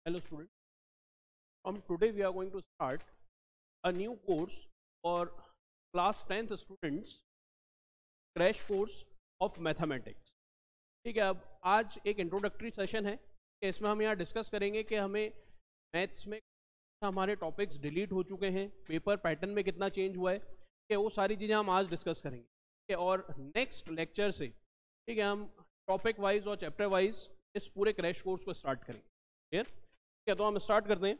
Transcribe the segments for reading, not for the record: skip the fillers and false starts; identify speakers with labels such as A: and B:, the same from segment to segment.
A: Hello students, from today we are going to start a new course for class 10th students, crash course of mathematics. ठीक है, अब आज एक introductory session है कि इसमें हम यहाँ डिस्कस करेंगे कि हमें मैथ्स में हमारे टॉपिक्स डिलीट हो चुके हैं, पेपर पैटर्न में कितना चेंज हुआ है, कि वो सारी चीज़ें हम आज डिस्कस करेंगे। ठीक है, और नेक्स्ट लेक्चर से ठीक है हम टॉपिक वाइज और चैप्टर वाइज इस पूरे क्रैश कोर्स को स्टार्ट करेंगे। क्लियर? ठीक है, तो हम स्टार्ट करते हैं।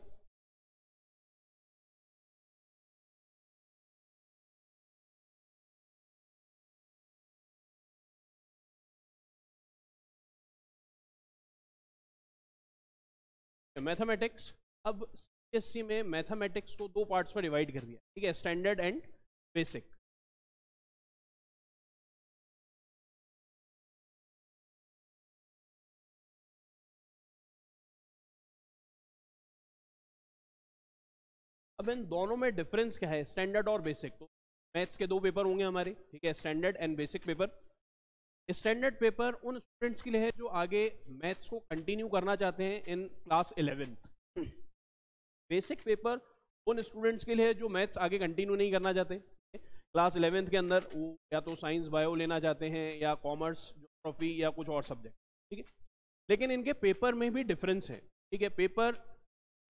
A: मैथमेटिक्स, अब सीबीएसई में मैथमेटिक्स को दो पार्ट्स में डिवाइड कर दिया। ठीक है, स्टैंडर्ड एंड बेसिक। अब इन दोनों में डिफरेंस क्या है, स्टैंडर्ड और बेसिक? तो मैथ्स के दो पेपर होंगे हमारे, ठीक है, standard and basic paper. Standard paper उन स्टूडेंट्स के लिए है जो आगे मैथ्स को कंटिन्यू करना चाहते हैं in class 11th। Basic paper उन स्टूडेंट्स के लिए है जो मैथ्स आगे कंटिन्यू नहीं करना चाहते, क्लास 11th के अंदर वो या तो साइंस बायो लेना चाहते हैं या कॉमर्स ज्योग्राफी या कुछ और सब्जेक्ट। ठीक है, लेकिन इनके पेपर में भी डिफरेंस है। ठीक है, पेपर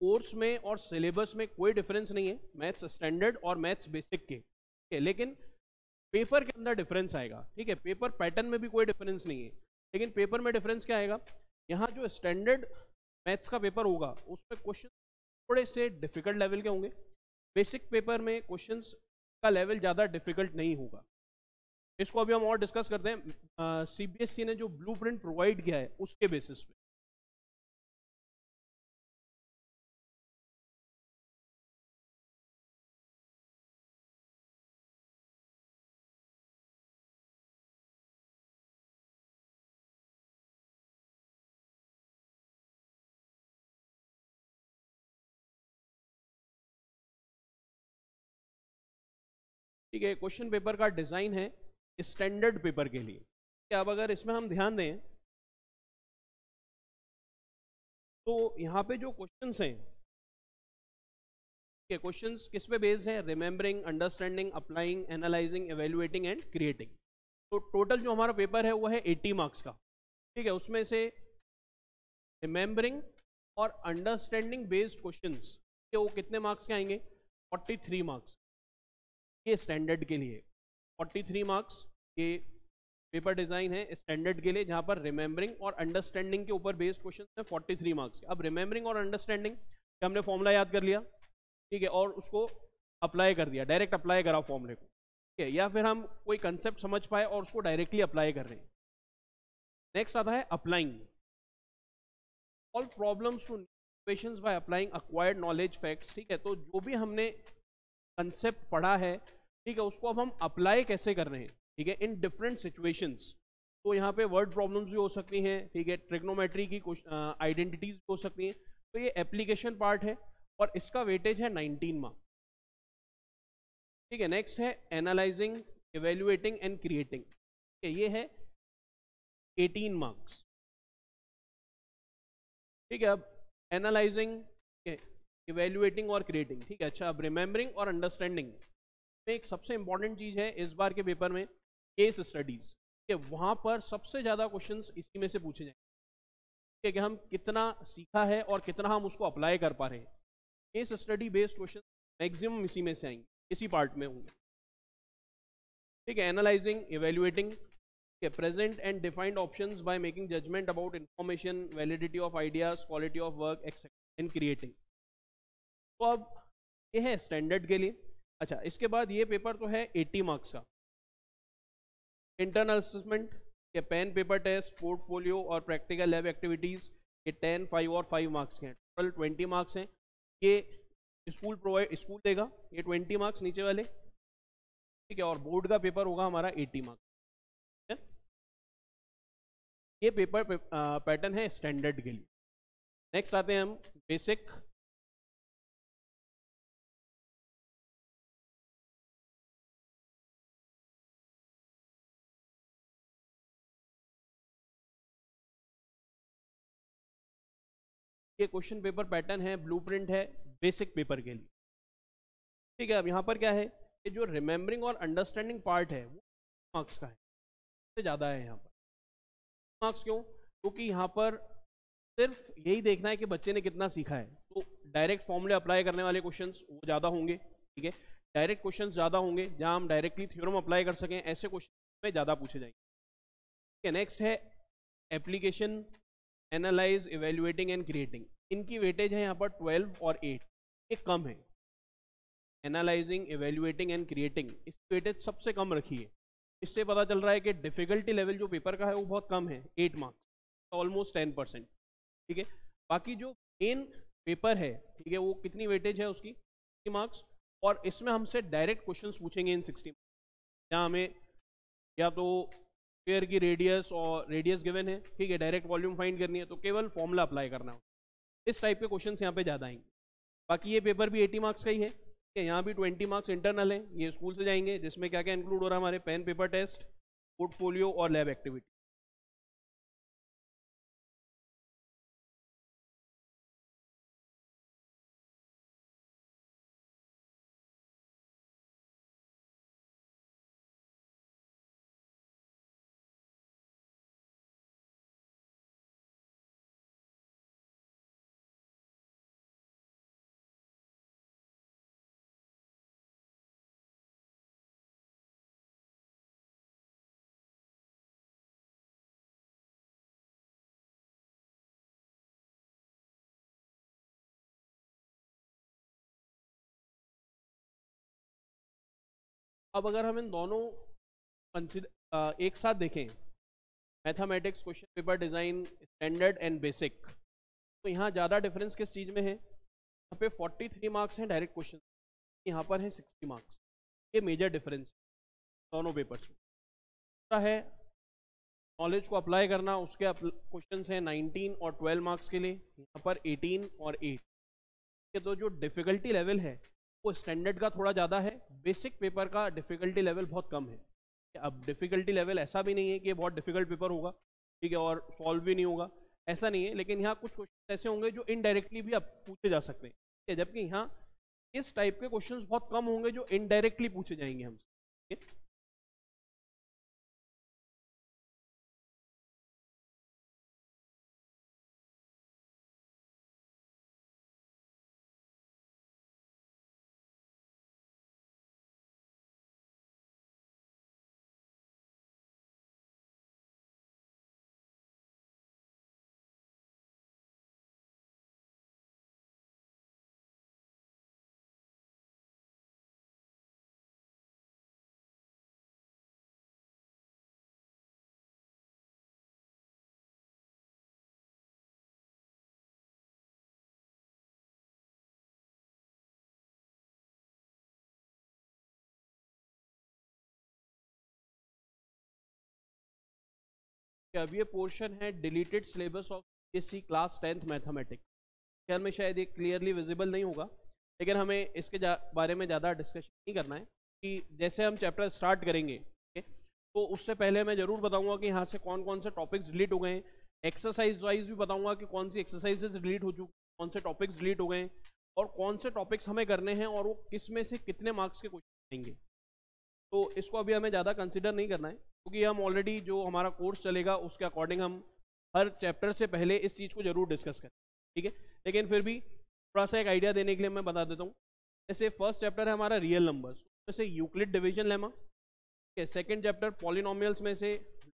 A: कोर्स में और सिलेबस में कोई डिफरेंस नहीं है मैथ्स स्टैंडर्ड और मैथ्स बेसिक के। ठीक है, लेकिन पेपर के अंदर डिफरेंस आएगा। ठीक है, पेपर पैटर्न में भी कोई डिफरेंस नहीं है, लेकिन पेपर में डिफरेंस क्या आएगा, यहाँ जो स्टैंडर्ड मैथ्स का पेपर होगा उसमें क्वेश्चन थोड़े से डिफिकल्ट लेवल के होंगे। बेसिक पेपर में क्वेश्चंस का लेवल ज़्यादा डिफिकल्ट नहीं होगा। इसको अभी हम और डिस्कस करते हैं। सीबीएसई ने जो ब्लूप्रिंट प्रोवाइड किया है उसके बेसिस पे। ठीक है, क्वेश्चन पेपर का डिजाइन है स्टैंडर्ड पेपर के लिए। क्या अब अगर इसमें हम ध्यान दें तो यहाँ पे जो क्वेश्चंस हैं, के क्वेश्चंस किस पे बेस्ड हैं, remembering, understanding, applying, analysing, evaluating and creating. तो टोटल जो हमारा पेपर है वो है 80 मार्क्स का। ठीक है, उसमें से रिमेंबरिंग और अंडरस्टैंडिंग बेस्ड क्वेश्चंस के वो कितने मार्क्स के आएंगे, 43 मार्क्स। ये स्टैंडर्ड के लिए 43 मार्क्स ये पेपर डिजाइन है स्टैंडर्ड के लिए, जहां पर रिमेंबरिंग और अंडरस्टैंडिंग के ऊपर बेस्ड क्वेश्चन है 43 मार्क्स। अब रिमेंबरिंग और अंडरस्टैंडिंग का हमने फॉर्मूला याद कर लिया, ठीक है, और उसको अप्लाई कर दिया, डायरेक्ट अप्लाई करा फॉर्मूले को। ठीक है, या फिर हम कोई कंसेप्ट समझ पाए और उसको डायरेक्टली अप्लाई कर रहे हैं। नेक्स्ट आता है applying, all problems two equations by applying acquired knowledge facts. ठीक है, तो जो भी हमने कंसेप्ट पढ़ा है, ठीक है, उसको अब हम अप्लाई कैसे कर रहे हैं, ठीक है, इन डिफरेंट सिचुएशंस। तो यहाँ पे वर्ड प्रॉब्लम्स भी हो सकती हैं, ठीक है, ट्रिग्नोमेट्री की आइडेंटिटीज भी हो सकती हैं। तो ये एप्लीकेशन पार्ट है और इसका वेटेज है 19 मार्क्स। ठीक है, नेक्स्ट है एनालाइजिंग, इवेल्युएटिंग एंड क्रिएटिंग। ये है 18 मार्क्स। ठीक है, अब एनालाइजिंग, इवेल्युएटिंग और क्रिएटिंग। ठीक है, अच्छा, अब रिमेंबरिंग और अंडरस्टैंडिंग में एक सबसे इंपॉर्टेंट चीज है इस बार के पेपर में, केस स्टडीज। कि वहां पर सबसे ज्यादा क्वेश्चंस इसी में से पूछे जाएंगे कि हम कितना सीखा है और कितना हम उसको अप्लाई कर पा रहे हैं। Case study based question maximum इसी में से आएंगे, इसी पार्ट में होंगे। ठीक है, analysing, evaluating, present and defined options by making judgement about information, validity of ideas, quality of work etcetera, in creating. तो अब ये है स्टैंडर्ड के लिए। अच्छा, इसके बाद ये पेपर तो है 80 मार्क्स का। इंटरनल असेसमेंट के पेन पेपर टेस्ट, पोर्टफोलियो और प्रैक्टिकल लैब एक्टिविटीज के 10, 5 और 5 मार्क्स के हैं। टोटल 20 मार्क्स हैं। ये स्कूल देगा ये 20 मार्क्स नीचे वाले। ठीक है, और बोर्ड का पेपर होगा हमारा 80 मार्क्स। ये पेपर पैटर्न है स्टैंडर्ड के लिए। नेक्स्ट आते हैं हम बेसिक। ये क्वेश्चन पेपर पैटर्न है, ब्लूप्रिंट है बेसिक पेपर के लिए। ठीक है, अब यहाँ पर क्या है कि जो रिमेम्बरिंग और अंडरस्टैंडिंग पार्ट है वो मार्क्स का है, सबसे ज़्यादा है यहाँ पर। मार्क्स क्यों? क्योंकि यहाँ पर सिर्फ यही देखना है कि बच्चे ने कितना सीखा है, तो डायरेक्ट फॉर्मूले अप्लाई करने वाले क्वेश्चंस वो ज़्यादा होंगे। ठीक है, डायरेक्ट क्वेश्चंस ज़्यादा होंगे, जहाँ हम डायरेक्टली थ्योरम अप्लाई कर सकें, ऐसे क्वेश्चन में ज़्यादा पूछे जाएंगे। ठीक है, नेक्स्ट है application, analyse, evaluating and creating. इनकी वेटेज है यहाँ पर 12 और 8, ये कम है। एनालाइजिंग, इवेल्युएटिंग एंड क्रिएटिंग, इसकी वेटेज सबसे कम रखी है। इससे पता चल रहा है कि डिफिकल्टी लेवल जो पेपर का है वो बहुत कम है, 8 मार्क्स, ऑलमोस्ट 10%। ठीक है, बाकी जो मेन पेपर है, ठीक है, वो कितनी वेटेज है उसकी, 60 मार्क्स, और इसमें हमसे डायरेक्ट क्वेश्चंस पूछेंगे इन 60 मार्क्स, जहाँ हमें या तो स्फीयर की रेडियस और रेडियस गिवन है, ठीक है, डायरेक्ट वॉल्यूम फाइंड करनी है, तो केवल फॉर्मूला अप्लाई करना है। इस टाइप के क्वेश्चंस यहाँ पे ज़्यादा आएंगे। बाकी ये पेपर भी 80 मार्क्स का ही है, यहाँ भी 20 मार्क्स इंटरनल है, ये स्कूल से जाएंगे, जिसमें क्या क्या इंक्लूड हो रहा है हमारे पेन पेपर टेस्ट, पोर्टफोलियो और लैब एक्टिविटी। अब अगर हम इन दोनों एक साथ देखें, mathematics question paper design standard and basic, तो यहाँ ज़्यादा डिफरेंस किस चीज़ में है? यहाँ पे 43 मार्क्स हैं डायरेक्ट क्वेश्चन, यहाँ पर है 60 मार्क्स। ये मेजर डिफरेंस दोनों पेपर्स में। दूसरा है नॉलेज को अप्लाई करना, उसके क्वेश्चंस हैं 19 और 12 मार्क्स के लिए, यहाँ पर 18 और 8 के। तो जो डिफ़िकल्टी लेवल है वो स्टैंडर्ड का थोड़ा ज़्यादा है, बेसिक पेपर का डिफ़िकल्टी लेवल बहुत कम है। अब डिफ़िकल्टी लेवल ऐसा भी नहीं है कि ये बहुत डिफ़िकल्ट पेपर होगा, ठीक है, और सॉल्व भी नहीं होगा, ऐसा नहीं है, लेकिन यहाँ कुछ क्वेश्चन ऐसे होंगे जो इनडायरेक्टली भी अब पूछे जा सकते हैं, ठीक है, जबकि यहाँ इस टाइप के क्वेश्चंस बहुत कम होंगे जो इनडायरेक्टली पूछे जाएंगे हमसे। ठीक है, अब ये पोर्शन है deleted syllabus of CBSE class 10th mathematics. ख्याल में शायद ये क्लियरली विजिबल नहीं होगा, लेकिन हमें इसके बारे में ज़्यादा डिस्कशन नहीं करना है कि जैसे हम चैप्टर स्टार्ट करेंगे, ठीक है, तो उससे पहले मैं ज़रूर बताऊंगा कि यहाँ से कौन कौन से टॉपिक्स डिलीट हो गए हैं। एक्सरसाइज वाइज भी बताऊंगा कि कौन सी एक्सरसाइजेज डिलीट हो चुकी, कौन से टॉपिक्स डिलीट हो गए हैं, और कौन से टॉपिक्स हमें करने हैं, और वो किस में से कितने मार्क्स के क्वेश्चन आएंगे। तो इसको अभी हमें ज़्यादा कंसिडर नहीं करना है, क्योंकि हम ऑलरेडी जो हमारा कोर्स चलेगा उसके अकॉर्डिंग हम हर चैप्टर से पहले इस चीज़ को जरूर डिस्कस करें, ठीक है। लेकिन फिर भी थोड़ा सा एक आइडिया देने के लिए मैं बता देता हूँ। जैसे फर्स्ट चैप्टर है हमारा रियल नंबर्स, उसमें से यूक्लिड डिवीजन लेमा, ठीक है। सेकेंड चैप्टर पॉलिनोमियल्स में से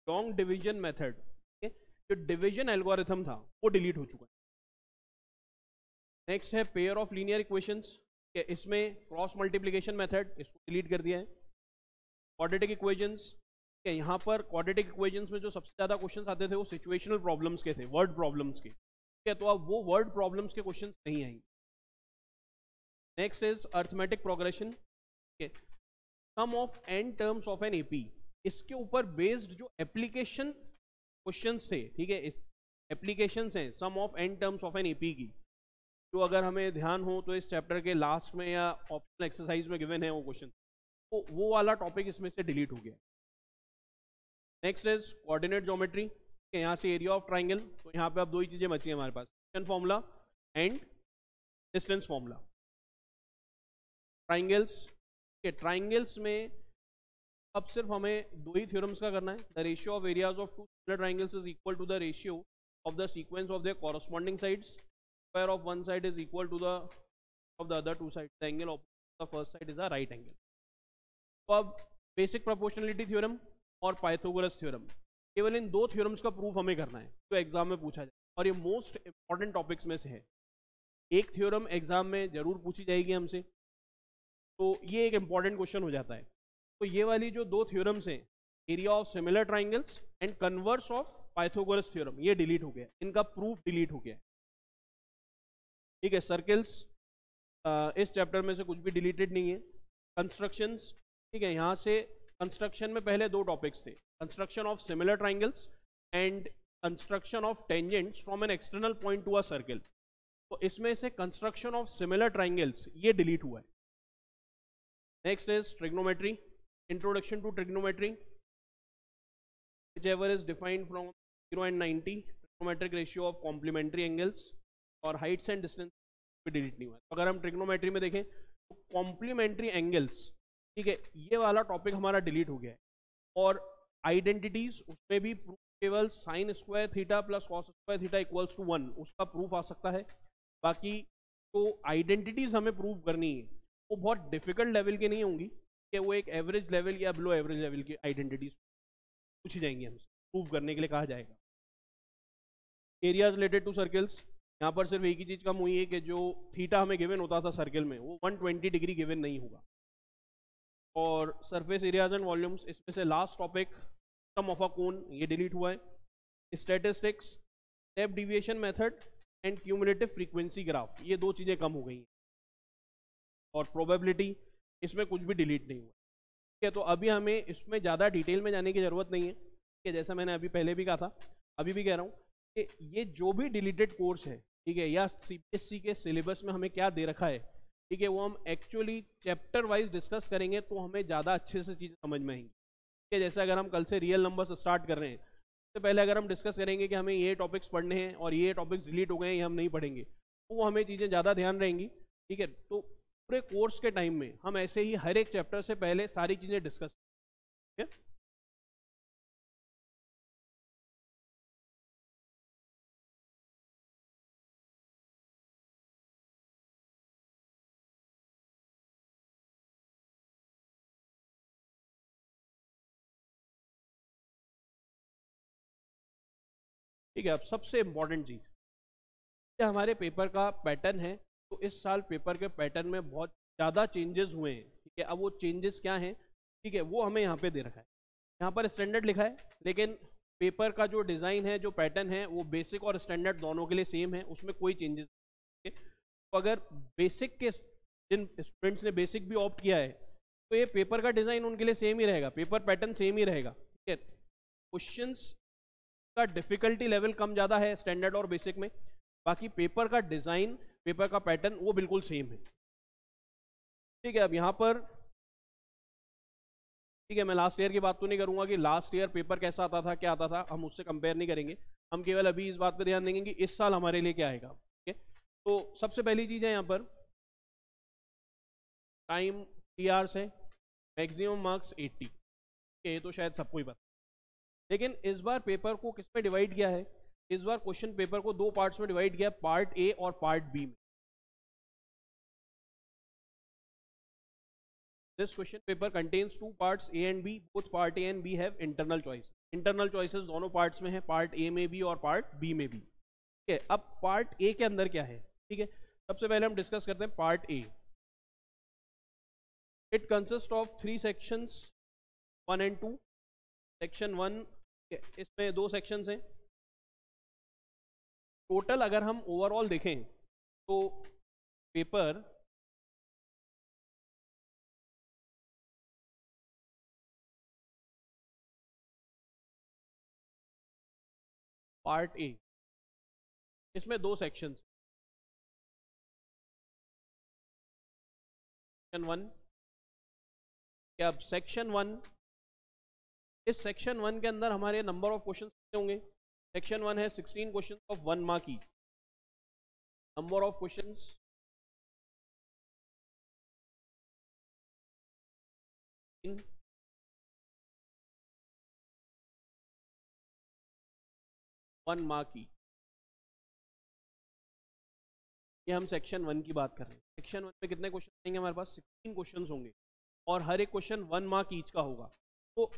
A: लॉन्ग डिवीजन मेथड, ठीक है, जो डिवीजन एल्गोरिथम था वो डिलीट हो चुका है। नेक्स्ट है पेयर ऑफ लीनियर इक्वेशंस, इसमें क्रॉस मल्टीप्लिकेशन मेथड, इसको डिलीट कर दिया है। क्वाड्रेटिक इक्वेशंस, यहाँ पर क्वाड्रेटिक इक्वेशंस में जो सबसे ज़्यादा क्वेश्चंस आते थे वो सिचुएशनल प्रॉब्लम्स के थे, वर्ड प्रॉब्लम्स के, ठीक है, तो अब वो वर्ड प्रॉब्लम्स के क्वेश्चंस नहीं आएंगे। नेक्स्ट इज अर्थमेटिक प्रोग्रेशन, ठीक है, sum of n terms of an AP, इसके ऊपर बेस्ड जो एप्लीकेशन क्वेश्चंस थे, ठीक है, इस एप्लीकेशंस हैं sum of n terms of an AP की, जो अगर हमें ध्यान हो तो इस चैप्टर के लास्ट में या ऑप्शनल एक्सरसाइज में गिवन है वो क्वेश्चन, तो वो वाला टॉपिक इसमें से डिलीट हो गया। नेक्स्ट इज कोऑर्डिनेट ज्योमेट्री, यहाँ से एरिया ऑफ ट्राइंगल, तो यहाँ पे अब दो ही चीज़ें बची हैं हमारे पास, formula and distance formula. Triangles के ट्राइंगल्स में अब सिर्फ हमें दो ही थ्योरम्स का करना है। The ratio of areas of two similar triangles is equal to the ratio of the sequence of their corresponding sides. Square of one side is equal to the of the other two side. The angle of the first side is a right angle. तो अब basic proportionality theorem और Pythagoras theorem, केवल इन दो theorems का proof हमें करना है जो एग्जाम में पूछा जाए, और ये मोस्ट इंपॉर्टेंट टॉपिक्स में से है। एक थ्योरम एग्जाम में जरूर पूछी जाएगी हमसे, तो ये एक इंपॉर्टेंट क्वेश्चन हो जाता है। तो ये वाली जो दो थ्योरम्स हैं, area of similar triangles and converse of Pythagoras theorem, ये डिलीट हो गया, इनका प्रूफ डिलीट हो गया। ठीक है, सर्कल्स इस चैप्टर में से कुछ भी डिलीटेड नहीं है। कंस्ट्रक्शंस, ठीक है, यहाँ से कंस्ट्रक्शन में पहले दो टॉपिक्स थे, construction of similar triangles and construction of tangents from an external point to a circle. तो इसमें से कंस्ट्रक्शन ऑफ सिमिलर ट्राइंगल्स ये डिलीट हुआ है। Next is trigonometry, introduction to trigonometry, whichever is defined from 0 and 90, trigonometric ratio of complementary angles और heights and distance भी delete नहीं हुआ। तो अगर हम ट्रिग्नोमेट्री में देखें तो कॉम्प्लीमेंट्री एंगल्स, ठीक है, ये वाला टॉपिक हमारा डिलीट हो गया है। और आइडेंटिटीज, उसमें भी प्रूफ केवल sine square theta plus cos square theta equals to 1, उसका प्रूफ आ सकता है। बाकी तो आइडेंटिटीज हमें प्रूव करनी है, वो बहुत डिफिकल्ट लेवल की नहीं होंगी, कि वो एक एवरेज लेवल या बिलो एवरेज लेवल की आइडेंटिटीज पूछी जाएंगी, हमसे प्रूव करने के लिए कहा जाएगा। एरियाज रिलेटेड टू सर्कल्स, यहाँ पर सिर्फ एक ही चीज कम हुई है कि जो थीटा हमें गिवन होता था सर्कल में, वो 120 डिग्री गिवन नहीं होगा। और सरफेस एरियाज एंड वॉल्यूम्स, इसमें से last topic sum of a cone, ये डिलीट हुआ है। Statistics, step deviation method and cumulative frequency graph, ये दो चीजें कम हो गई हैं। और प्रोबेबिलिटी, इसमें कुछ भी डिलीट नहीं हुआ। ठीक है, तो अभी हमें इसमें ज़्यादा डिटेल में जाने की ज़रूरत नहीं है, कि जैसा मैंने अभी पहले भी कहा था, अभी भी कह रहा हूँ कि ये जो भी डिलीटेड कोर्स है, ठीक है, या सीबीएसई के सिलेबस में हमें क्या दे रखा है, ठीक है, वो हम एक्चुअली चैप्टर वाइज डिस्कस करेंगे तो हमें ज़्यादा अच्छे से चीज़ें समझ में आएंगी। ठीक है, जैसे अगर हम कल से रियल नंबर्स स्टार्ट कर रहे हैं, उससे पहले अगर हम डिस्कस करेंगे कि हमें ये टॉपिक्स पढ़ने हैं और ये टॉपिक्स डिलीट हो गए हैं, ये हम नहीं पढ़ेंगे, तो वो हमें चीज़ें ज़्यादा ध्यान रहेंगी। ठीक है, तो पूरे कोर्स के टाइम में हम ऐसे ही हर एक चैप्टर से पहले सारी चीज़ें डिस्कस, ठीक है। ठीक है, अब सबसे इंपॉर्टेंट चीज, ये हमारे पेपर का पैटर्न है। तो इस साल पेपर के पैटर्न में बहुत ज़्यादा चेंजेस हुए हैं। ठीक है, अब वो चेंजेस क्या हैं, ठीक है, वो हमें यहाँ पे दे रखा है। यहाँ पर स्टैंडर्ड लिखा है, लेकिन पेपर का जो डिज़ाइन है, जो पैटर्न है, वो बेसिक और स्टैंडर्ड दोनों के लिए सेम है, उसमें कोई चेंजेस नहीं है। तो अगर बेसिक के जिन स्टूडेंट्स ने बेसिक भी ऑप्ट किया है, तो ये पेपर का डिज़ाइन उनके लिए सेम ही रहेगा, पेपर पैटर्न सेम ही रहेगा। ठीक है, क्वेश्चंस का डिफिकल्टी लेवल कम ज़्यादा है स्टैंडर्ड और बेसिक में, बाकी पेपर का डिज़ाइन, पेपर का पैटर्न वो बिल्कुल सेम है। ठीक है, अब यहाँ पर, ठीक है, मैं लास्ट ईयर की बात तो नहीं करूंगा कि लास्ट ईयर पेपर कैसा आता था, क्या आता था, हम उससे कंपेयर नहीं करेंगे। हम केवल अभी इस बात पर ध्यान देंगे कि इस साल हमारे लिए क्या आएगा। ठीक है, तो सबसे पहली चीज़ है यहाँ पर टाइम 3 आवर्स है, मैक्सिमम मार्क्स 80। ये तो शायद सबको ही पता, लेकिन इस बार पेपर को किस में डिवाइड किया है, इस बार क्वेश्चन पेपर को दो पार्ट्स में डिवाइड किया, पार्ट ए और पार्ट बी में। This question paper contains two parts A and B. Both part A and B have internal choice. Internal choices दोनों parts में है, part A में भी और part B में भी। ठीक है, अब part A के अंदर क्या है, ठीक है, सबसे पहले हम डिस्कस करते हैं part A. It consists of 3 sections, 1 and 2. Section 1, इसमें 2 sections हैं। टोटल अगर हम ओवरऑल देखें तो पेपर पार्ट ए, इसमें 2 सेक्शंस, सेक्शन 1। अब सेक्शन 1, इस सेक्शन 1 के अंदर हमारे नंबर ऑफ क्वेश्चन कितने होंगे, सेक्शन 1 है 16 क्वेश्चन ऑफ 1 मार्क की। Number of questions, in 1 mark की। ये हम सेक्शन 1 की बात कर रहे हैं। सेक्शन 1 में कितने क्वेश्चन आएंगे हमारे पास? 16 क्वेश्चंस होंगे और हर एक क्वेश्चन 1 मार्क ईच का होगा। तो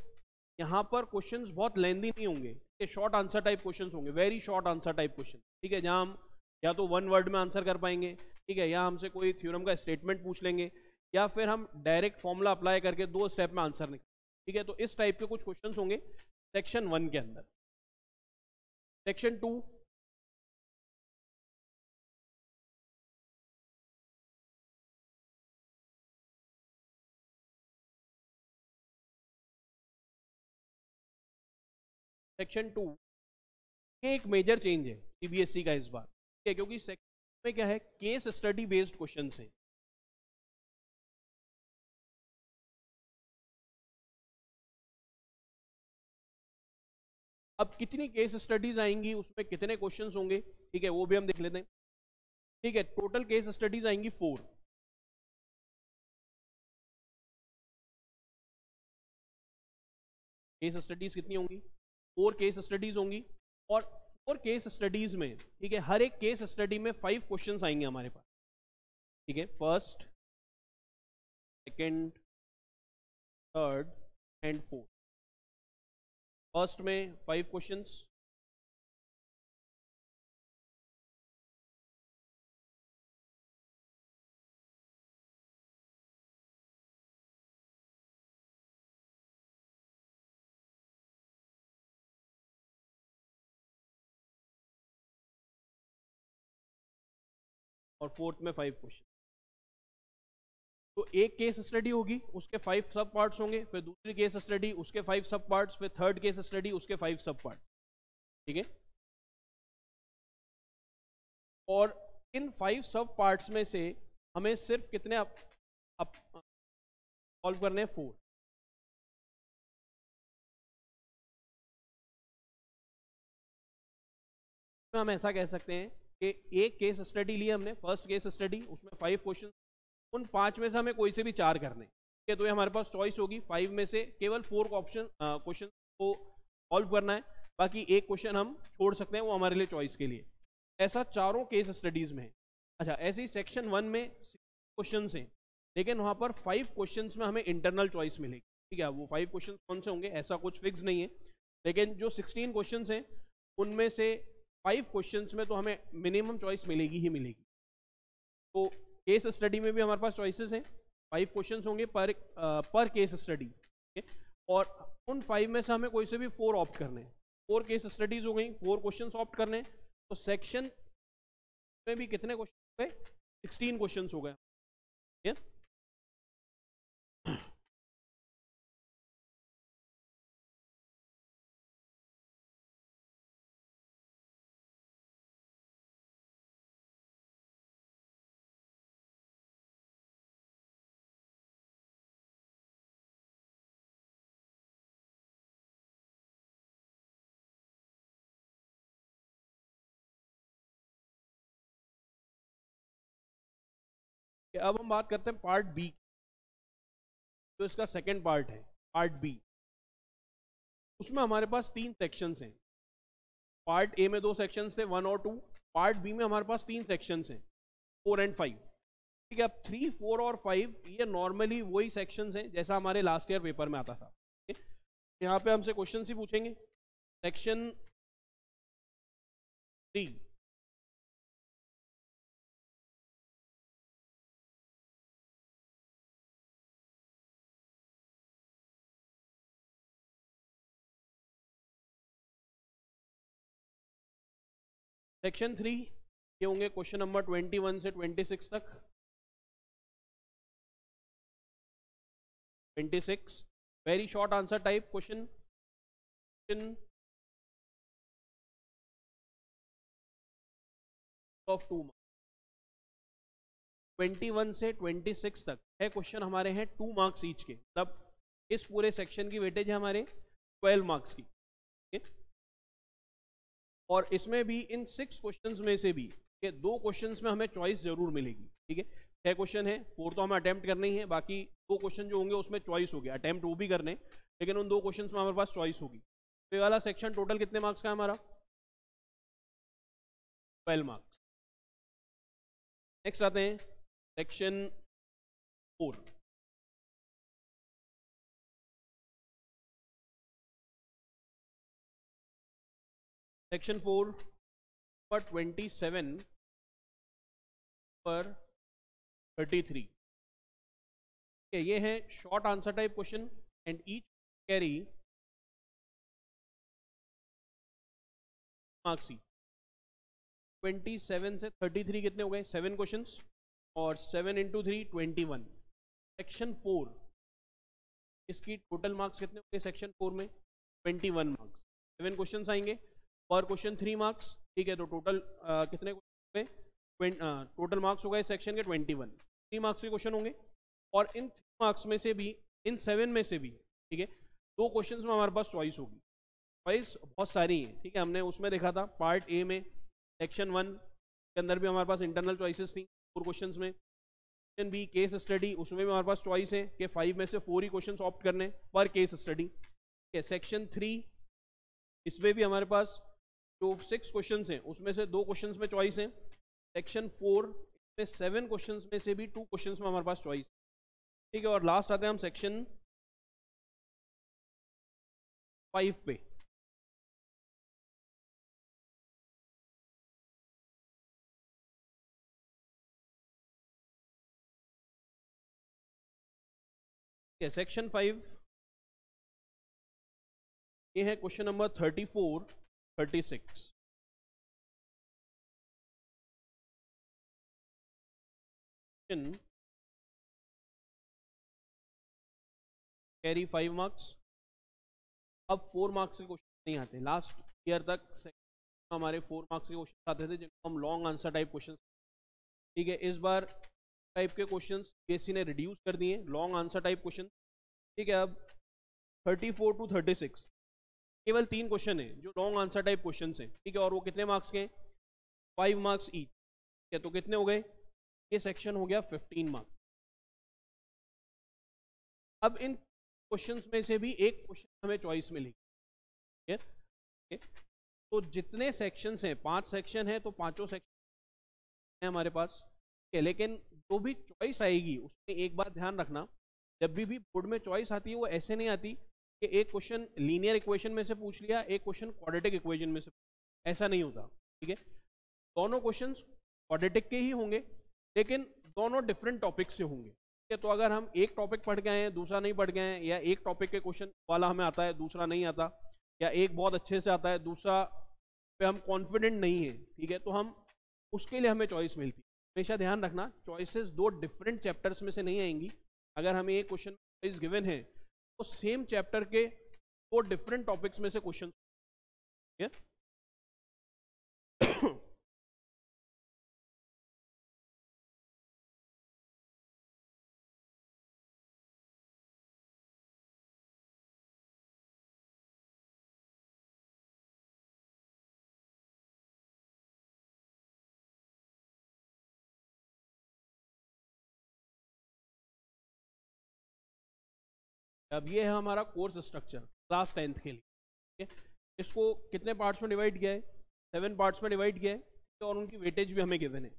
A: यहाँ पर क्वेश्चंस बहुत लेंदी नहीं होंगे, ये शॉर्ट आंसर टाइप क्वेश्चंस होंगे, very short answer type question, ठीक है, जहाँ हम या तो 1 वर्ड में आंसर कर पाएंगे, ठीक है, या हमसे कोई थ्योरम का स्टेटमेंट पूछ लेंगे, या फिर हम डायरेक्ट फॉर्मूला अप्लाई करके 2 स्टेप में आंसर निकाल, ठीक है। तो इस टाइप के कुछ क्वेश्चंस होंगे सेक्शन 1 के अंदर। सेक्शन 2, सेक्शन 2 ये एक मेजर चेंज है सीबीएसई का इस बार, ठीक है, क्योंकि सेक्शन में क्या है, केस स्टडी बेस्ड क्वेश्चन है। अब कितनी केस स्टडीज आएंगी, उसमें कितने क्वेश्चंस होंगे, ठीक है, वो भी हम देख लेते हैं। ठीक है, टोटल केस स्टडीज आएंगी 4। केस स्टडीज कितनी होंगी? 4 केस स्टडीज होंगी, और 4 केस स्टडीज में, ठीक है, हर एक केस स्टडी में 5 क्वेश्चंस आएंगे हमारे पास, ठीक है, first, second, third and fourth. First में 5 क्वेश्चंस, और फोर्थ में 5 क्वेश्चन। तो एक केस स्टडी होगी, उसके 5 सब पार्ट्स होंगे, फिर दूसरी केस स्टडी, उसके 5 सब पार्ट्स, फिर थर्ड केस स्टडी, उसके 5 सब पार्ट, ठीक है। और इन 5 सब पार्ट्स में से हमें सिर्फ कितने सॉल्व करने हैं? 4। हम ऐसा कह सकते हैं कि एक केस स्टडी ली हमने, फर्स्ट केस स्टडी, उसमें 5 क्वेश्चन, उन 5 में से हमें कोई से भी 4 करने, ठीक है, तो ये हमारे पास चॉइस होगी, 5 में से केवल 4 ऑप्शन क्वेश्चन को सॉल्व करना है, बाकी एक क्वेश्चन हम छोड़ सकते हैं, वो हमारे लिए चॉइस के लिए। ऐसा चारों केस स्टडीज में है। अच्छा, ऐसे ही सेक्शन 1 में 6 क्वेश्चन हैं, लेकिन वहाँ पर 5 क्वेश्चन में हमें इंटरनल चॉइस मिलेगी, ठीक है। वो 5 क्वेश्चन कौन से होंगे ऐसा कुछ फिक्स नहीं है, लेकिन जो 16 क्वेश्चन हैं उनमें से 5 क्वेश्चंस में तो हमें मिनिमम चॉइस मिलेगी ही मिलेगी। तो केस स्टडी में भी हमारे पास चॉइसेस हैं, 5 क्वेश्चंस होंगे पर केस स्टडी, और उन 5 में से हमें कोई से भी 4 ऑप्ट करने हैं। 4 केस स्टडीज हो गई, 4 क्वेश्चंस ऑप्ट करने हैं, तो सेक्शन में भी कितने क्वेश्चन हो गए? 16 क्वेश्चंस हो गए, ठीक है। अब हम बात करते हैं पार्ट बी, जो इसका सेकंड पार्ट है, पार्ट बी। उसमें हमारे पास 3 सेक्शंस हैं। पार्ट ए में 2 सेक्शंस थे, 1 और 2। पार्ट बी में हमारे पास 3 सेक्शंस हैं, 4 एंड 5, ठीक है। अब 3, 4 और 5 ये नॉर्मली वही सेक्शंस हैं जैसा हमारे लास्ट ईयर पेपर में आता था, ठीक है? यहाँ पे हमसे क्वेश्चन ही पूछेंगे। सेक्शन 3, सेक्शन 3 ये होंगे क्वेश्चन नंबर 21 से 26 तक। 26 very short answer type question of 2 marks. 21 से 26 तक है क्वेश्चन हमारे हैं 2 मार्क्स ईच के, मतलब इस पूरे सेक्शन की वेटेज है हमारे 12 मार्क्स की, ठीक है। और इसमें भी इन 6 क्वेश्चंस में से भी के 2 क्वेश्चंस में हमें चॉइस जरूर मिलेगी, ठीक है। 6 क्वेश्चन है, 4 तो हमें अटेम्प्ट करने ही है, बाकी 2 क्वेश्चन जो होंगे उसमें चॉइस होगी, अटेम्प्ट वो भी करने, लेकिन उन 2 क्वेश्चंस में हमारे पास चॉइस होगी। तो ये वाला सेक्शन टोटल कितने मार्क्स का है हमारा? 12 मार्क्स। नेक्स्ट आते हैं सेक्शन 4। सेक्शन 4 पर 27 पर 33, ये है short answer type question and each carry marks. 27 से 33 कितने हो गए? 7 क्वेश्चंस, और 7 इंटू 3 21। सेक्शन 4 इसकी टोटल मार्क्स कितने हो गए? सेक्शन 4 में 21 मार्क्स। 7 क्वेश्चंस आएंगे, पर क्वेश्चन 3 मार्क्स, ठीक है। तो टोटल कितने हुए? टोटल मार्क्स हो गए सेक्शन के 21, 3 मार्क्स के क्वेश्चन होंगे। और इन 3 मार्क्स में से भी, इन 7 में से भी, ठीक है, 2 क्वेश्चन में हमारे पास चॉइस होगी। चॉइस बहुत सारी है, ठीक है। हमने उसमें देखा था पार्ट ए में, सेक्शन 1 के अंदर भी हमारे पास इंटरनल चॉइसेस थी 4 क्वेश्चंस में। सेक्शन बी केस स्टडी, उसमें भी हमारे पास चॉइस है कि 5 में से 4 ही क्वेश्चंस ऑप्ट करने पर केस स्टडी, ठीक है। सेक्शन 3 इसमें भी हमारे पास जो 6 क्वेश्चंस हैं उसमें से 2 क्वेश्चंस में चॉइस है। सेक्शन 4 में 7 क्वेश्चंस में से भी 2 क्वेश्चंस में हमारे पास चॉइस, ठीक है। और लास्ट आते हैं हम सेक्शन 5 पे। सेक्शन 5 ये है क्वेश्चन नंबर 34 36। Carry 5 marks. अब 4 मार्क्स के क्वेश्चन नहीं आते। लास्ट ईयर तक हमारे 4 मार्क्स के क्वेश्चन आते थे जिनको हम लॉन्ग आंसर टाइप क्वेश्चन, ठीक है। इस बार टाइप के क्वेश्चंस बीएससी ने रिड्यूस कर दिए, लॉन्ग आंसर टाइप क्वेश्चन, ठीक है। अब 34 टू 36 केवल 3 क्वेश्चन है जो लॉन्ग आंसर टाइप क्वेश्चन है, ठीक है। और वो कितने मार्क्स के हैं? 5 मार्क्स ईच, ठीक है। तो कितने हो गए? ये सेक्शन हो गया 15 मार्क्स। अब इन क्वेश्चंस में से भी एक क्वेश्चन हमें चॉइस मिलेगी, ठीक है। तो जितने सेक्शंस हैं, 5 सेक्शन है, तो पांचों सेक्शन है हमारे पास, ठीक है। लेकिन जो भी चॉइस आएगी उसमें एक बात ध्यान रखना, जब भी बोर्ड में चॉइस आती है वो ऐसे नहीं आती कि एक क्वेश्चन लीनियर इक्वेशन में से पूछ लिया, एक क्वेश्चन क्वाड्रेटिक इक्वेशन में से, ऐसा नहीं होता, ठीक है। दोनों क्वेश्चंस क्वाड्रेटिक के ही होंगे, लेकिन दोनों डिफरेंट टॉपिक से होंगे, ठीक है। तो अगर हम एक टॉपिक पढ़ गए हैं दूसरा नहीं पढ़ गए हैं, या एक टॉपिक के क्वेश्चन वाला हमें आता है दूसरा नहीं आता, या एक बहुत अच्छे से आता है दूसरा पे हम कॉन्फिडेंट नहीं है, ठीक है, तो हम उसके लिए हमें चॉइस मिलती है। हमेशा ध्यान रखना चॉइसेस 2 डिफरेंट चैप्टर्स में से नहीं आएंगी। अगर हमें एक क्वेश्चन चॉइस गिवन है तो सेम चैप्टर के 2 डिफरेंट टॉपिक्स में से क्वेश्चन, ठीक है। अब ये है हमारा कोर्स स्ट्रक्चर क्लास 10th के लिए, ठीक है। इसको कितने पार्ट्स में डिवाइड किया है? 7 पार्ट्स में डिवाइड किया है, और उनकी वेटेज भी हमें गिवन है।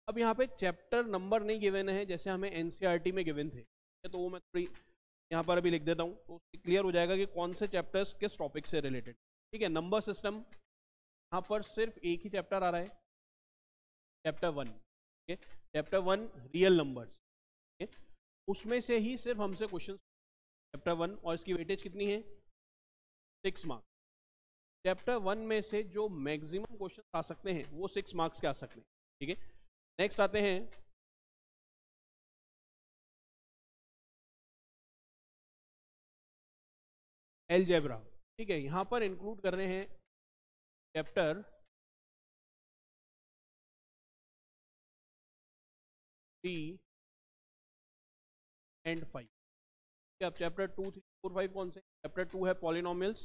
A: अब यहाँ पे चैप्टर नंबर नहीं गिवन है जैसे हमें एनसीईआरटी में गिवन थे, तो वो मैं थोड़ी यहाँ पर अभी लिख देता हूँ, तो उससे क्लियर हो जाएगा कि कौन से चैप्टर्स किस टॉपिक से रिलेटेड, ठीक है। नंबर सिस्टम, यहाँ पर सिर्फ एक ही चैप्टर आ रहा है, चैप्टर 1, ठीक है। चैप्टर 1 रियल नंबर्स, ठीक है, उसमें से ही सिर्फ हमसे क्वेश्चन चैप्टर 1, और इसकी वेटेज कितनी है? 6 मार्क्स। चैप्टर 1 में से जो मैक्सिमम क्वेश्चन आ सकते हैं वो 6 मार्क्स के आ सकते हैं, ठीक है। नेक्स्ट आते हैं अलजेब्रा, ठीक है। यहां पर इंक्लूड कर रहे हैं चैप्टर 3 एंड 5। अब चैप्टर 2, 3, 4, 5 कौन से? चैप्टर 2 है polynomials,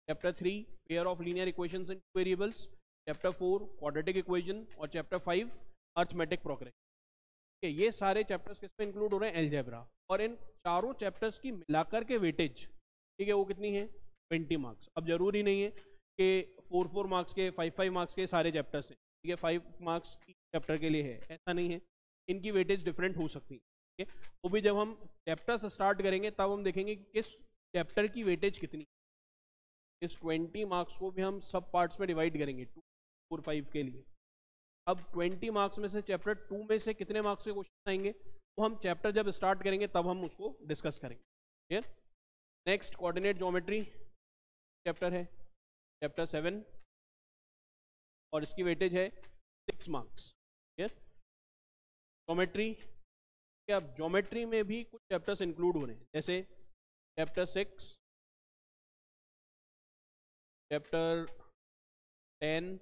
A: chapter 3 pair of linear equations in 2 variables, chapter 4 quadratic equation और चैप्टर 5 अर्थमेटिक प्रोग्रेशन। ये सारे चैप्टर्स किस में इंक्लूड हो रहे हैं? अलजेब्रा। और इन चारों चैप्टर्स की मिलाकर के वेटेज, ठीक है, वो कितनी है? 20 मार्क्स। अब जरूरी नहीं है कि 4 मार्क्स के 5 मार्क्स के सारे चैप्टर्स हैं, ठीक है, 5 मार्क्स चैप्टर के लिए है, ऐसा नहीं है। इनकी वेटेज डिफरेंट हो सकती है, ठीक है। वो भी जब हम चैप्टर्स स्टार्ट करेंगे तब हम देखेंगे कि किस चैप्टर की वेटेज कितनी। इस 20 मार्क्स को भी हम सब पार्ट्स में डिवाइड करेंगे 2, 4, 5 के लिए। अब 20 मार्क्स में से चैप्टर 2 में से कितने मार्क्स के क्वेश्चन आएंगे, तो हम चैप्टर जब स्टार्ट करेंगे तब हम उसको डिस्कस करेंगे, ठीक है। नेक्स्ट कोऑर्डिनेट ज्योमेट्री चैप्टर है, चैप्टर 7, और इसकी वेटेज है 6 मार्क्स, ठीक है। ज्योमेट्री, अब ज्योमेट्री में भी कुछ चैप्टर्स इंक्लूड हो रहे हैं, जैसे चैप्टर 6, चैप्टर 10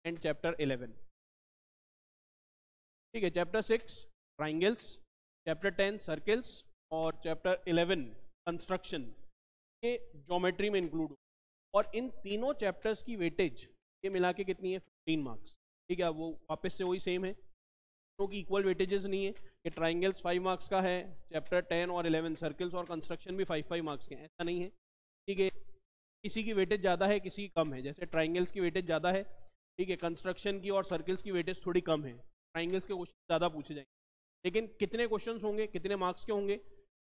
A: एंड चैप्टर 11, ठीक है। चैप्टर 6 ट्राइंगल्स, चैप्टर 10 सर्कल्स और चैप्टर 11 कंस्ट्रक्शन, ये ज्योमेट्री में इंक्लूड हो। और इन तीनों चैप्टर्स की वेटेज ये मिला के कितनी है? 15 मार्क्स, ठीक है। वो वापस से वही सेम है, क्योंकि इक्वल वेटेजेस नहीं है कि ट्राइंगल्स 5 मार्क्स का है, चैप्टर 10 और 11 सर्कल्स और कंस्ट्रक्शन भी 5 मार्क्स के हैं, ऐसा नहीं है, ठीक है। किसी की वेटेज ज़्यादा है, किसी की कम है। जैसे ट्राइंगल्स की वेटेज ज़्यादा है, ठीक है, कंस्ट्रक्शन की और सर्कल्स की वेटेज थोड़ी कम है। ट्राइंगल्स के क्वेश्चन ज़्यादा पूछे जाएंगे, लेकिन कितने क्वेश्चंस होंगे, कितने मार्क्स के होंगे,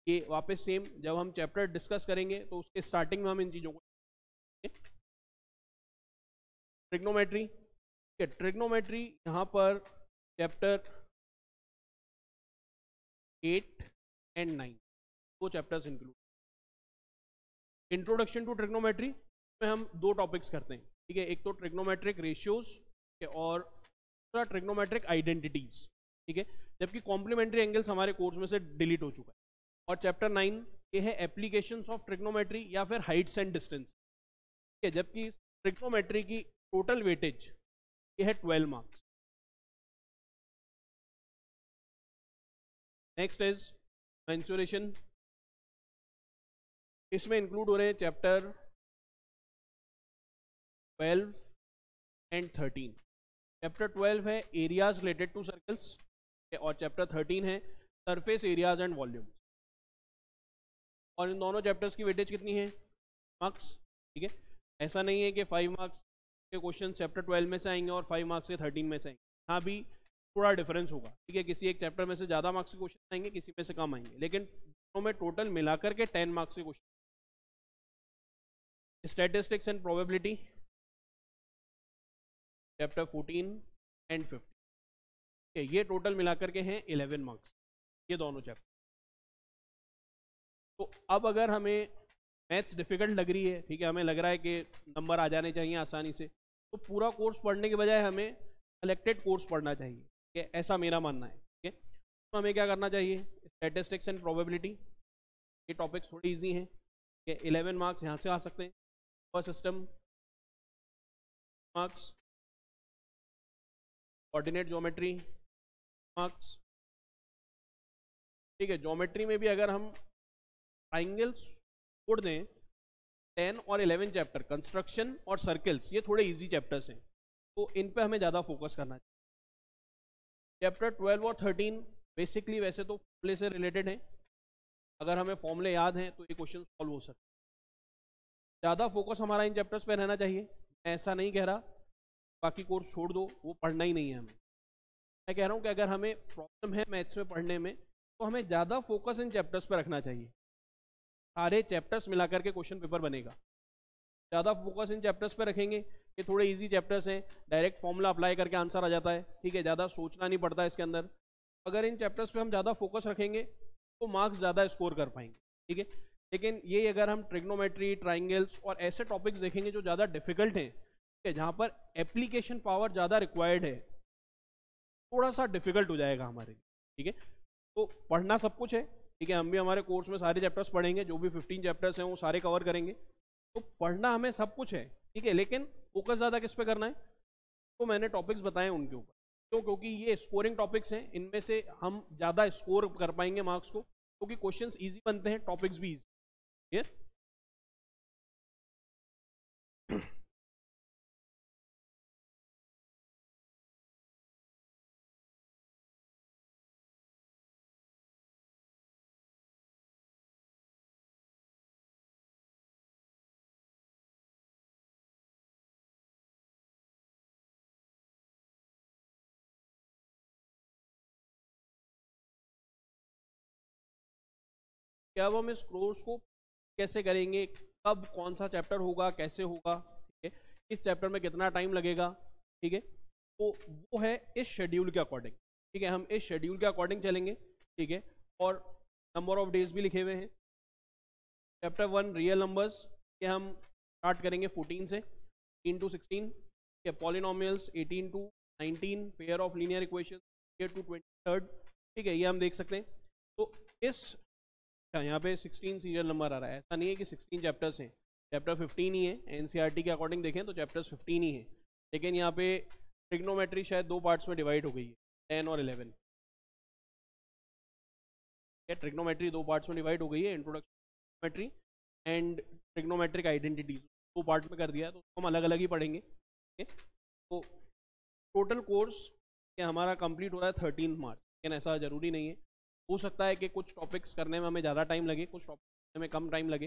A: ये वापस सेम जब हम चैप्टर डिस्कस करेंगे तो उसके स्टार्टिंग में हम इन चीज़ों को। ट्रिग्नोमेट्री, ट्रिग्नोमेट्री यहाँ पर चैप्टर 8 एंड 9 दो chapters include. Introduction to trigonometry में हम 2 टॉपिक्स करते हैं, ठीक है। एक तो ट्रिग्नोमेट्रिक रेशियोज और दूसरा ट्रिग्नोमेट्रिक आइडेंटिटीज, ठीक है। जबकि कॉम्प्लीमेंट्री एंगल्स हमारे कोर्स में से डिलीट हो चुका है। और चैप्टर 9 ये है एप्लीकेशंस ऑफ ट्रिग्नोमेट्री या फिर हाइट्स एंड डिस्टेंस, ठीक है। जबकि ट्रिग्नोमेट्री की टोटल वेटेज ये है 12 मार्क्स। नेक्स्ट इज मेंसुरेशन, इसमें इंक्लूड हो रहे हैं चैप्टर 12 एंड 13। चैप्टर 12 है एरियाज रिलेटेड टू सर्कल्स और चैप्टर 13 है सरफेस एरियाज एंड वॉल्यूम। और इन दोनों चैप्टर्स की वेटेज कितनी है? मार्क्स, ठीक है। ऐसा नहीं है कि 5 मार्क्स के क्वेश्चन चैप्टर 12 में से आएंगे और 5 मार्क्स के 13 में से आएंगे, हाँ भी थोड़ा डिफरेंस होगा, ठीक है। किसी एक चैप्टर में से ज़्यादा मार्क्स के क्वेश्चन आएंगे, किसी में से कम आएंगे, लेकिन दोनों में टोटल मिलाकर के 10 मार्क्स के question. Statistics and probability chapter 14 and 15, ये टोटल मिलाकर के हैं 11 मार्क्स, ये दोनों चैप्टर। तो अब अगर हमें मैथ्स डिफिकल्ट लग रही है, ठीक है, हमें लग रहा है कि नंबर आ जाने चाहिए आसानी से, तो पूरा कोर्स पढ़ने के बजाय हमें सेलेक्टेड कोर्स पढ़ना चाहिए, ठीक है, ऐसा मेरा मानना है, ठीक है। तो हमें क्या करना चाहिए? स्टैटिस्टिक्स एंड प्रोबेबिलिटी, ये टॉपिक्स थोड़ी इजी हैं, ठीक है। 11 मार्क्स यहाँ से आ सकते हैं। First system marks, coordinate geometry marks, ठीक है। ज्योमेट्री में भी अगर हम ट्राइंगल्स छोड़ दें, 10 और 11 चैप्टर कंस्ट्रक्शन और सर्कल्स ये थोड़े इजी चैप्टर्स हैं, तो इन पे हमें ज़्यादा फोकस करना चाहिए। चैप्टर 12 और 13 बेसिकली वैसे तो फॉर्मूले से रिलेटेड हैं, अगर हमें फॉर्मूले याद हैं तो ये क्वेश्चन सॉल्व हो सकते हैं। ज़्यादा फोकस हमारा इन चैप्टर्स पे रहना चाहिए। मैं ऐसा नहीं कह रहा बाकी कोर्स छोड़ दो, वो पढ़ना ही नहीं है हमें। मैं कह रहा हूँ कि अगर हमें प्रॉब्लम है मैथ्स में पढ़ने में, तो हमें ज़्यादा फोकस इन चैप्टर्स पर रखना चाहिए। सारे चैप्टर्स मिलाकर के क्वेश्चन पेपर बनेगा। ज़्यादा फोकस इन चैप्टर्स पर रखेंगे, ये थोड़े इजी चैप्टर्स हैं, डायरेक्ट फॉर्मूला अप्लाई करके आंसर आ जाता है, ठीक है, ज़्यादा सोचना नहीं पड़ता इसके अंदर। अगर इन चैप्टर्स पे हम ज़्यादा फोकस रखेंगे तो मार्क्स ज़्यादा स्कोर कर पाएंगे, ठीक है। लेकिन ये अगर हम ट्रिग्नोमेट्री, ट्राइंगल्स और ऐसे टॉपिक्स देखेंगे जो ज़्यादा डिफिकल्ट हैं, ठीक है, जहाँ पर एप्लीकेशन पावर ज़्यादा रिक्वायर्ड है, थोड़ा सा डिफिकल्ट हो जाएगा हमारे लिए, ठीक है। तो पढ़ना सब कुछ है, ठीक है, हम भी हमारे कोर्स में सारे चैप्टर्स पढ़ेंगे, जो भी 15 चैप्टर्स हैं वो सारे कवर करेंगे। तो पढ़ना हमें सब कुछ है, ठीक है, लेकिन फोकस ज़्यादा किस पे करना है? तो मैंने टॉपिक्स बताए उनके ऊपर, तो क्योंकि ये स्कोरिंग टॉपिक्स हैं, इनमें से हम ज़्यादा स्कोर कर पाएंगे मार्क्स को, क्योंकि क्वेश्चंस इजी बनते हैं, टॉपिक्स भी इजी, ठीक है। कि अब हम इस कोर्स को कैसे करेंगे, कब कौन सा चैप्टर होगा, कैसे होगा, ठीक है, इस चैप्टर में कितना टाइम लगेगा, ठीक है, तो वो है इस शेड्यूल के अकॉर्डिंग, ठीक है, हम इस शेड्यूल के अकॉर्डिंग चलेंगे, ठीक है। और नंबर ऑफ डेज भी लिखे हुए हैं। चैप्टर 1 रियल नंबर्स के हम स्टार्ट करेंगे 14 से 18 to 16, ठीक है, polynomials 18 to 19, pair of linear equation two 23rd, ठीक है, ये हम देख सकते हैं। तो इस यहाँ पे 16 सीरियल नंबर आ रहा है, ऐसा नहीं है कि 16 चैप्टर्स हैं, चैप्टर 15 ही है, एनसीईआरटी के अकॉर्डिंग देखें तो चैप्टर्स 15 ही है, लेकिन यहाँ पे ट्रिग्नोमेट्री शायद 2 पार्ट्स में डिवाइड हो गई है, 10 और 11, ट्रिग्नोमेट्री 2 पार्ट्स में डिवाइड हो गई है, introduction trigonometry and trigonometric identities 2 part में कर दिया है, तो हम अलग अलग ही पढ़ेंगे, ठीक है। तो टोटल कोर्स ये हमारा कंप्लीट हो रहा है 13 मार्च, लेकिन ऐसा ज़रूरी नहीं है, हो सकता है कि कुछ टॉपिक्स करने में हमें ज़्यादा टाइम लगे, कुछ टॉपिक्स करने में कम टाइम लगे,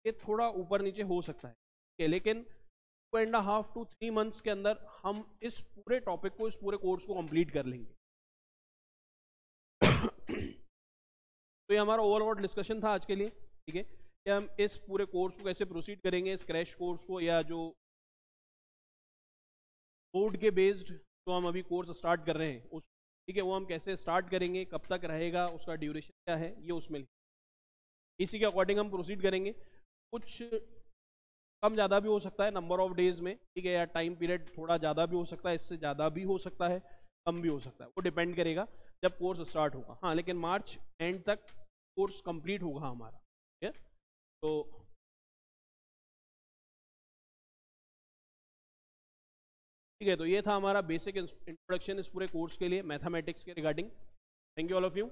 A: ये थोड़ा ऊपर नीचे हो सकता है, ठीक है, लेकिन 2.5 to 3 मंथ्स के अंदर हम इस पूरे टॉपिक को, इस पूरे कोर्स को कंप्लीट कर लेंगे। तो ये हमारा ओवरऑल डिस्कशन था आज के लिए, ठीक है, कि हम इस पूरे कोर्स को कैसे प्रोसीड करेंगे, इस क्रैश कोर्स को, या जो बोर्ड के बेस्ड जो हम अभी कोर्स स्टार्ट कर रहे हैं उस, ठीक है, वो हम कैसे स्टार्ट करेंगे, कब तक रहेगा, उसका ड्यूरेशन क्या है, ये उसमें इसी के अकॉर्डिंग हम प्रोसीड करेंगे। कुछ कम ज़्यादा भी हो सकता है नंबर ऑफ डेज में, ठीक है, या टाइम पीरियड थोड़ा ज़्यादा भी हो सकता है, इससे ज़्यादा भी हो सकता है, कम भी हो सकता है, वो डिपेंड करेगा जब कोर्स स्टार्ट होगा। हाँ, लेकिन मार्च एंड तक कोर्स कंप्लीट होगा हमारा, ठीक है। तो ठीक है, तो ये था हमारा बेसिक इंट्रोडक्शन इस पूरे कोर्स के लिए, मैथमेटिक्स के regarding. Thank you all of you.